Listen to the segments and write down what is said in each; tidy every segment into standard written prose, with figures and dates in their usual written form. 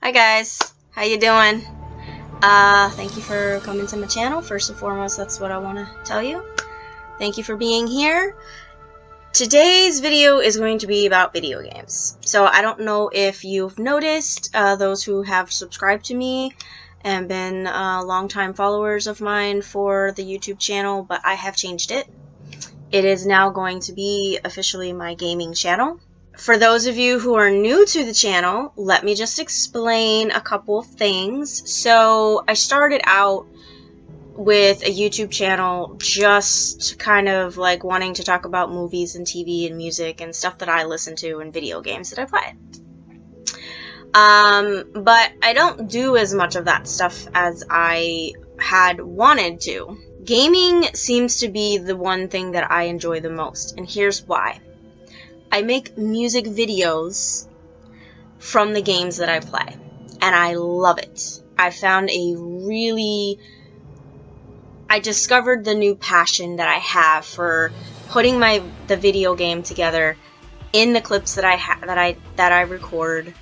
Hi guys, how you doing? Thank you for coming to my channel. First and foremost, that's what I want to tell you. Thank you for being here. Today's video is going to be about video games. So I don't know if you've noticed, those who have subscribed to me and been longtime followers of mine for the YouTube channel, but I have changed it. It is now going to be officially my gaming channel. For those of you who are new to the channel, let me just explain a couple of things. So I started out with a YouTube channel just kind of like wanting to talk about movies and TV and music and stuff that I listen to and video games that I play. But I don't do as much of that stuff as I had wanted to. Gaming seems to be the one thing that I enjoy the most, and here's why. I make music videos from the games that I play, and I love it. I discovered the new passion that I have for putting the video game together in the clips that I record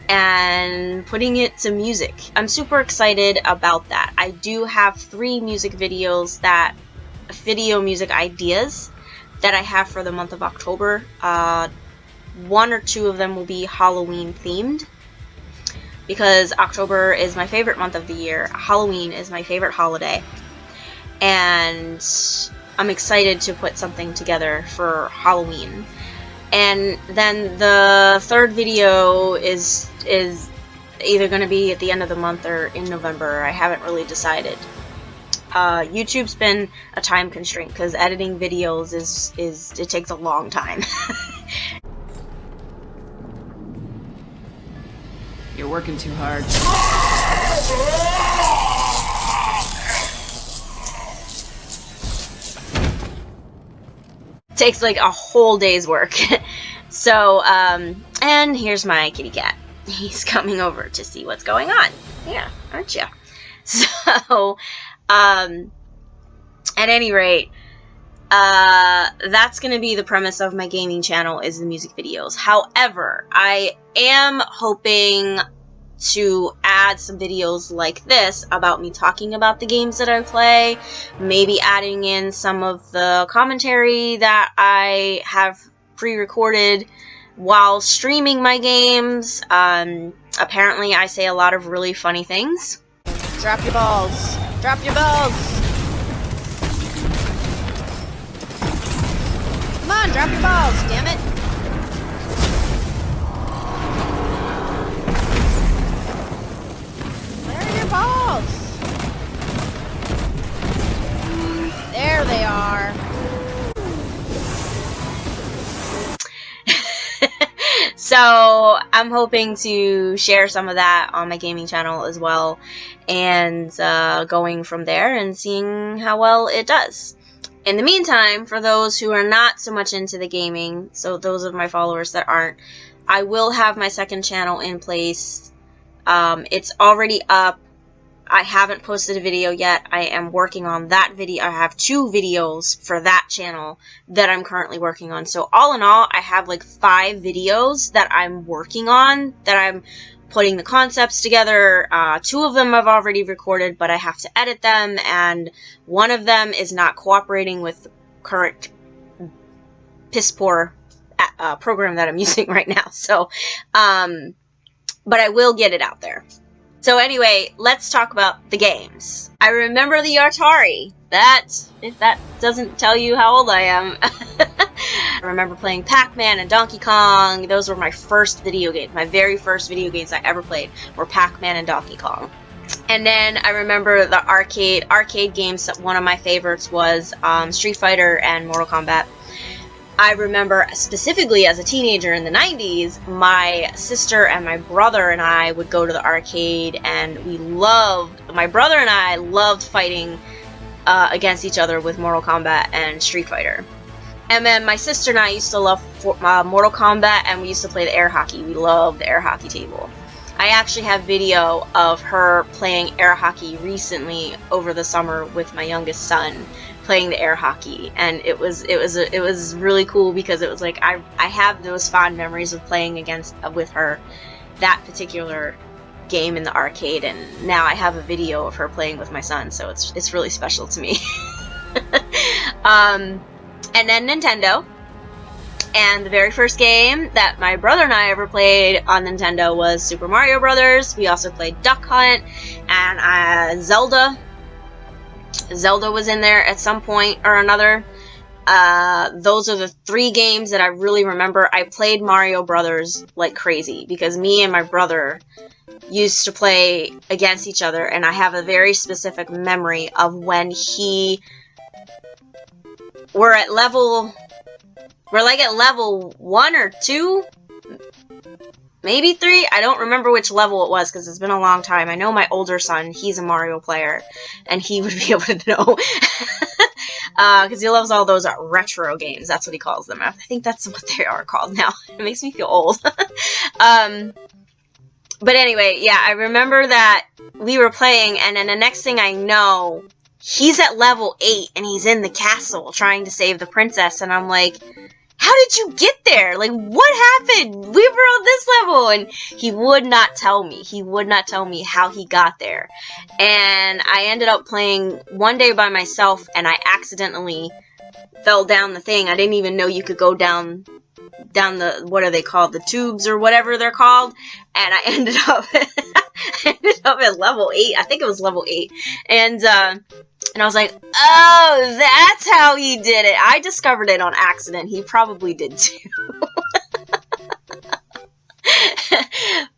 and putting it to music. I'm super excited about that. I do have 3 music videos video music ideas that I have for the month of October. 1 or 2 of them will be Halloween themed, because October is my favorite month of the year. Halloween is my favorite holiday, and I'm excited to put something together for Halloween. And then the 3rd video is either going to be at the end of the month or in November. I haven't really decided. YouTube's been a time constraint because editing videos it takes a long time. You're working too hard. It takes like a whole day's work. So, and here's my kitty cat. He's coming over to see what's going on. Yeah, aren't you? So, at any rate, that's going to be the premise of my gaming channel, is the music videos. However, I am hoping to add some videos like this about me talking about the games that I play, maybe adding in some of the commentary that I have pre-recorded while streaming my games. Apparently I say a lot of really funny things. Drop your balls. Drop your balls. Come on, drop your balls, damn it. Where are your balls? There they are. So I'm hoping to share some of that on my gaming channel as well, and going from there and seeing how well it does. In the meantime, for those who are not so much into the gaming, so those of my followers that aren't, I will have my 2nd channel in place. It's already up. I haven't posted a video yet. I am working on that video. I have 2 videos for that channel that I'm currently working on. So all in all, I have like 5 videos that I'm working on, that I'm putting the concepts together. 2 of them I've already recorded, but I have to edit them, and 1 of them is not cooperating with the current piss poor program that I'm using right now. So, but I will get it out there. So anyway, let's talk about the games. I remember the Atari. If that doesn't tell you how old I am. I remember playing Pac-Man and Donkey Kong. Those were my first video games. My very first video games I ever played were Pac-Man and Donkey Kong. And then I remember the arcade games. One of my favorites was Street Fighter and Mortal Kombat. I remember specifically as a teenager in the 90s, my sister and my brother and I would go to the arcade, and my brother and I loved fighting against each other with Mortal Kombat and Street Fighter. And then my sister and I used to love Mortal Kombat, and we used to play the air hockey. We loved the air hockey table. I actually have video of her playing air hockey recently over the summer with my youngest son, playing the air hockey, and it was really cool, because it was like I have those fond memories of playing with her, that particular game in the arcade, and now I have a video of her playing with my son, so it's really special to me. And then Nintendo. And the very first game that my brother and I ever played on Nintendo was Super Mario Brothers. We also played Duck Hunt and Zelda. Zelda was in there at some point or another. Those are the 3 games that I really remember. I played Mario Brothers like crazy because me and my brother used to play against each other, and I have a very specific memory of when we're like at level 1 or 2, maybe 3. I don't remember which level it was because it's been a long time. I know my older son, he's a Mario player, and he would be able to know. Because he loves all those retro games. That's what he calls them. I think that's what they are called now. It makes me feel old. But anyway, yeah, I remember that we were playing, and then the next thing I know, he's at level 8, and he's in the castle trying to save the princess, and I'm like, how did you get there? Like, what happened? We were on this level. And he would not tell me. He would not tell me how he got there. And I ended up playing one day by myself, and I accidentally fell down the thing. I didn't even know you could go down the, what are they called? The tubes or whatever they're called. And I ended up at level 8. I think it was level 8. And I was like, oh, that's how he did it. I discovered it on accident. He probably did too.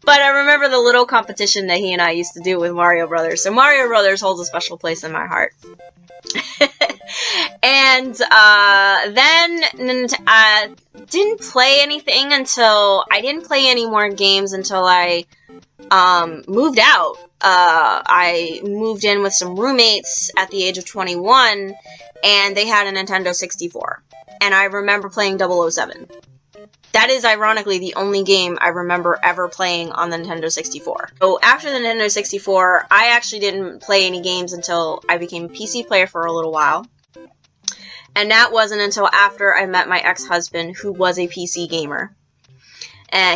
But I remember the little competition that he and I used to do with Mario Brothers. So Mario Brothers holds a special place in my heart. And then I didn't play anything until... I didn't play any more games until I moved out. I moved in with some roommates at the age of 21, and they had a Nintendo 64. And I remember playing 007. That is, ironically, the only game I remember ever playing on the Nintendo 64. So after the Nintendo 64, I actually didn't play any games until I became a PC player for a little while. And that wasn't until after I met my ex-husband, who was a PC gamer.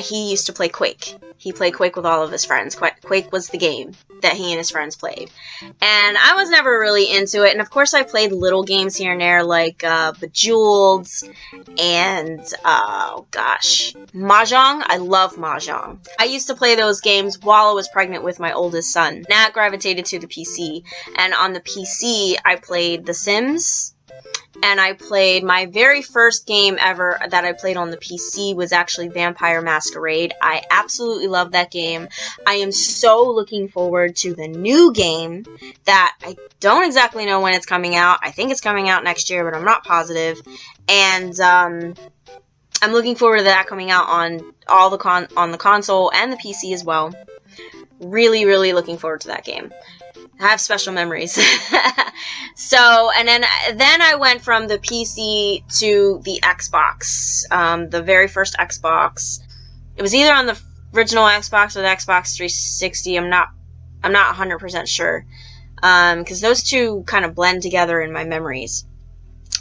He used to play Quake. He played Quake with all of his friends. Quake was the game that he and his friends played. And I was never really into it. And of course I played little games here and there like Bejeweled and, oh gosh, Mahjong. I love Mahjong. I used to play those games while I was pregnant with my oldest son. That gravitated to the PC. And on the PC, I played The Sims. And I played, my very first game ever that I played on the PC was actually Vampire Masquerade. I absolutely love that game. I am so looking forward to the new game that I don't exactly know when it's coming out. I think it's coming out next year, but I'm not positive. And I'm looking forward to that coming out on all the on the console and the PC as well. Really, really looking forward to that game. I have special memories. So, and then I went from the PC to the Xbox, the very first Xbox. It was either on the original Xbox or the Xbox 360. I'm not 100% sure, because those two kind of blend together in my memories.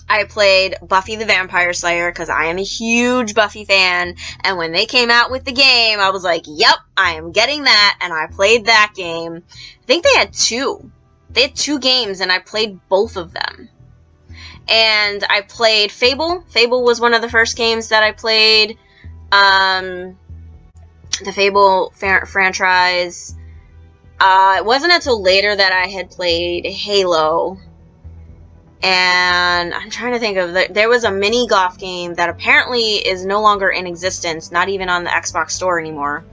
I played Buffy the Vampire Slayer because I am a huge Buffy fan, and when they came out with the game, I was like, yep, I am getting that, and I played that game. I think they had two. They had 2 games, and I played both of them. And I played Fable. Fable was one of the first games that I played. The Fable franchise. It wasn't until later that I had played Halo. And I'm trying to think of... There was a mini golf game that apparently is no longer in existence, not even on the Xbox store anymore.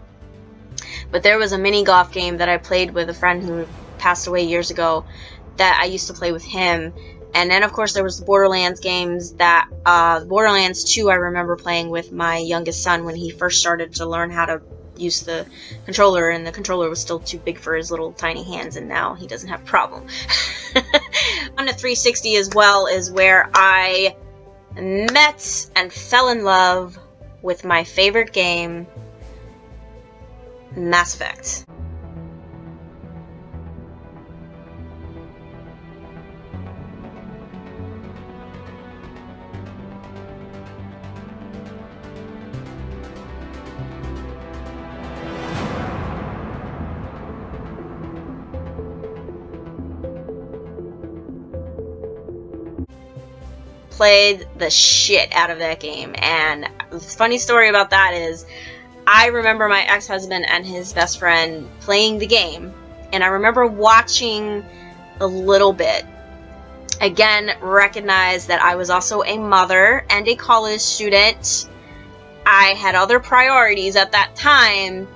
But there was a mini golf game that I played with a friend who passed away years ago that I used to play with him. And then, of course, there was the Borderlands games that... Borderlands 2 I remember playing with my youngest son when he first started to learn how to use the controller, and the controller was still too big for his little tiny hands, and now he doesn't have a problem. On the 360 as well is where I met and fell in love with my favorite game, Mass Effect. played the shit out of that game. And the funny story about that is, I remember my ex-husband and his best friend playing the game, and I remember watching a little bit. Again, recognize that I was also a mother and a college student. I had other priorities at that time.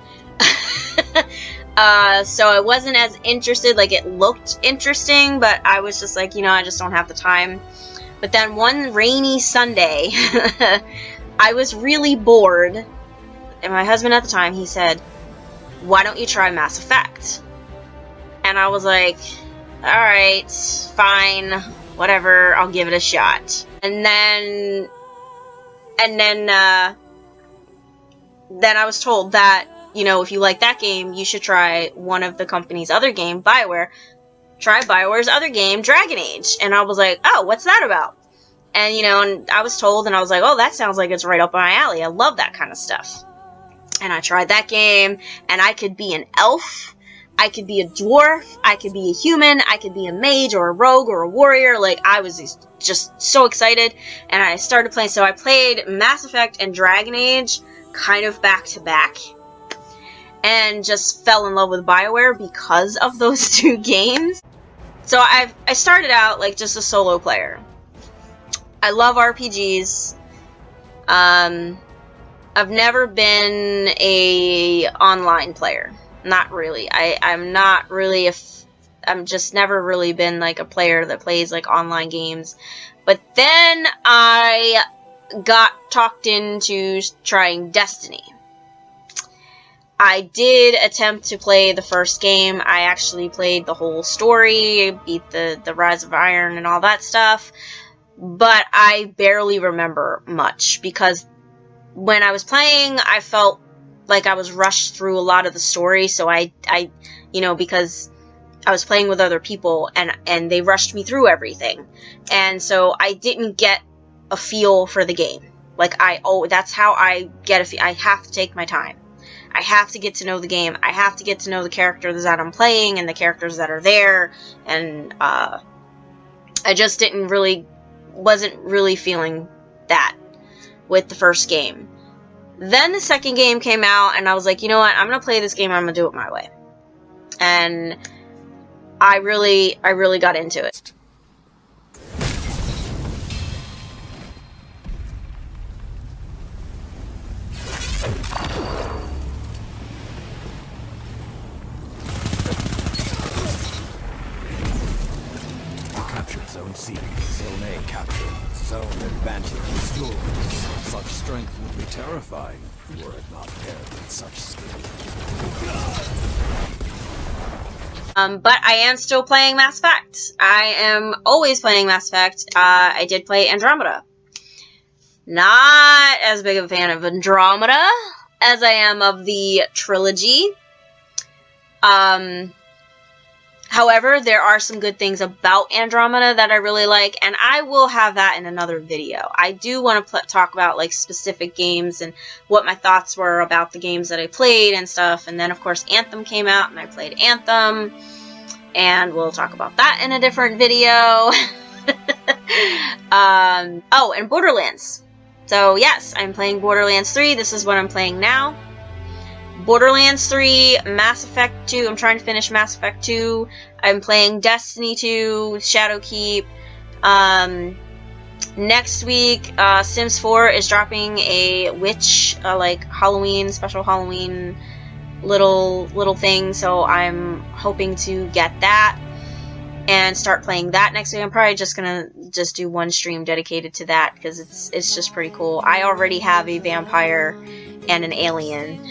So I wasn't as interested. Like, it looked interesting, but I was just like, you know, I just don't have the time. But then one rainy Sunday, I was really bored, and my husband at the time, he said, why don't you try Mass Effect? And I was like, alright, fine, whatever, I'll give it a shot. And then I was told that, you know, if you like that game, you should try one of the company's other game, BioWare. Try BioWare's other game, Dragon Age. And I was like, oh, what's that about? And, you know, and I was told, and I was like, oh, that sounds like it's right up my alley. I love that kind of stuff. And I tried that game, and I could be an elf, I could be a dwarf, I could be a human, I could be a mage or a rogue or a warrior. Like, I was just so excited, and I started playing. So I played Mass Effect and Dragon Age kind of back to back, and just fell in love with BioWare because of those two games. So I started out like just a solo player. I love RPGs. I've never been a online player. Not really. I'm not really I'm just never really been like a player that plays like online games. But then I got talked into trying Destiny. I did attempt to play the first game. I actually played the whole story, beat the Rise of Iron and all that stuff. But I barely remember much, because when I was playing, I felt like I was rushed through a lot of the story. So I you know, because I was playing with other people, and they rushed me through everything. And so I didn't get a feel for the game. Like, that's how I get a feel. I have to take my time. I have to get to know the game. I have to get to know the characters that I'm playing and the characters that are there. And I just wasn't really feeling that with the first game. Then the second game came out, and I was like, you know what? I'm gonna play this game. I'm gonna do it my way. And I really got into it. Zone C, Zone A captured. Zone advantage is yours. Such strength would be terrifying, were it not paired with such skill. But I am still playing Mass Effect. I am always playing Mass Effect. I did play Andromeda. Not as big of a fan of Andromeda as I am of the trilogy. However, there are some good things about Andromeda that I really like, and I will have that in another video. I do want to talk about like specific games and what my thoughts were about the games that I played and stuff. And then, of course, Anthem came out, and I played Anthem, and we'll talk about that in a different video. Oh, and Borderlands. So yes, I'm playing Borderlands 3. This is what I'm playing now. Borderlands 3, Mass Effect 2. I'm trying to finish Mass Effect 2. I'm playing Destiny 2, Shadowkeep. Next week, Sims 4 is dropping a witch, like Halloween, special Halloween little thing. So I'm hoping to get that and start playing that next week. I'm probably just gonna do one stream dedicated to that, because it's just pretty cool. I already have a vampire and an alien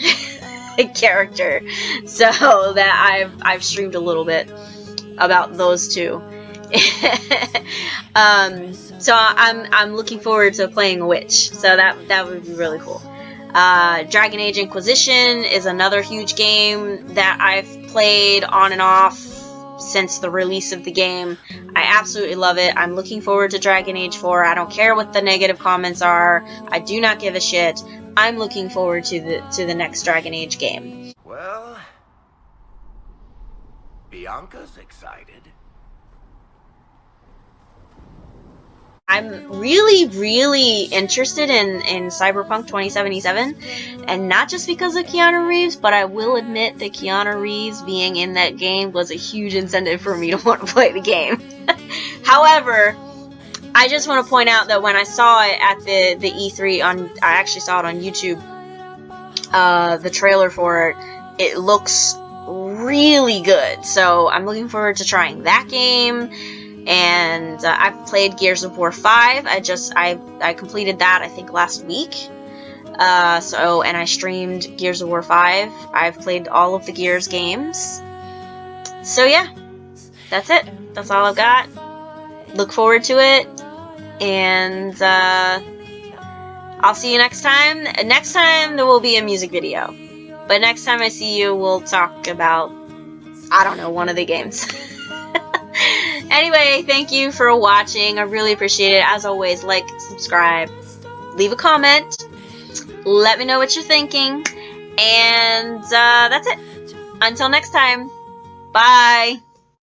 character, so that I've streamed a little bit about those two. So I'm looking forward to playing a witch, so that would be really cool. Dragon Age Inquisition is another huge game that I've played on and off since the release of the game. I absolutely love it. I'm looking forward to Dragon Age 4. I don't care what the negative comments are. I do not give a shit. I'm looking forward to the next Dragon Age game. Well, Bianca's excited. I'm really, really interested in Cyberpunk 2077, and not just because of Keanu Reeves, but I will admit that Keanu Reeves being in that game was a huge incentive for me to want to play the game. However, I just want to point out that when I saw it at the E3 I actually saw it on YouTube, the trailer for it looks really good. So I'm looking forward to trying that game. And I've played Gears of War 5. I completed that, I think, last week. And I streamed Gears of War 5. I've played all of the Gears games. So yeah, that's it. That's all I've got. Look forward to it. And I'll see you next time. Next time there will be a music video. But next time I see you, we'll talk about, I don't know, one of the games. Anyway, thank you for watching. I really appreciate it. As always, like, subscribe, leave a comment, let me know what you're thinking, and that's it. Until next time, bye!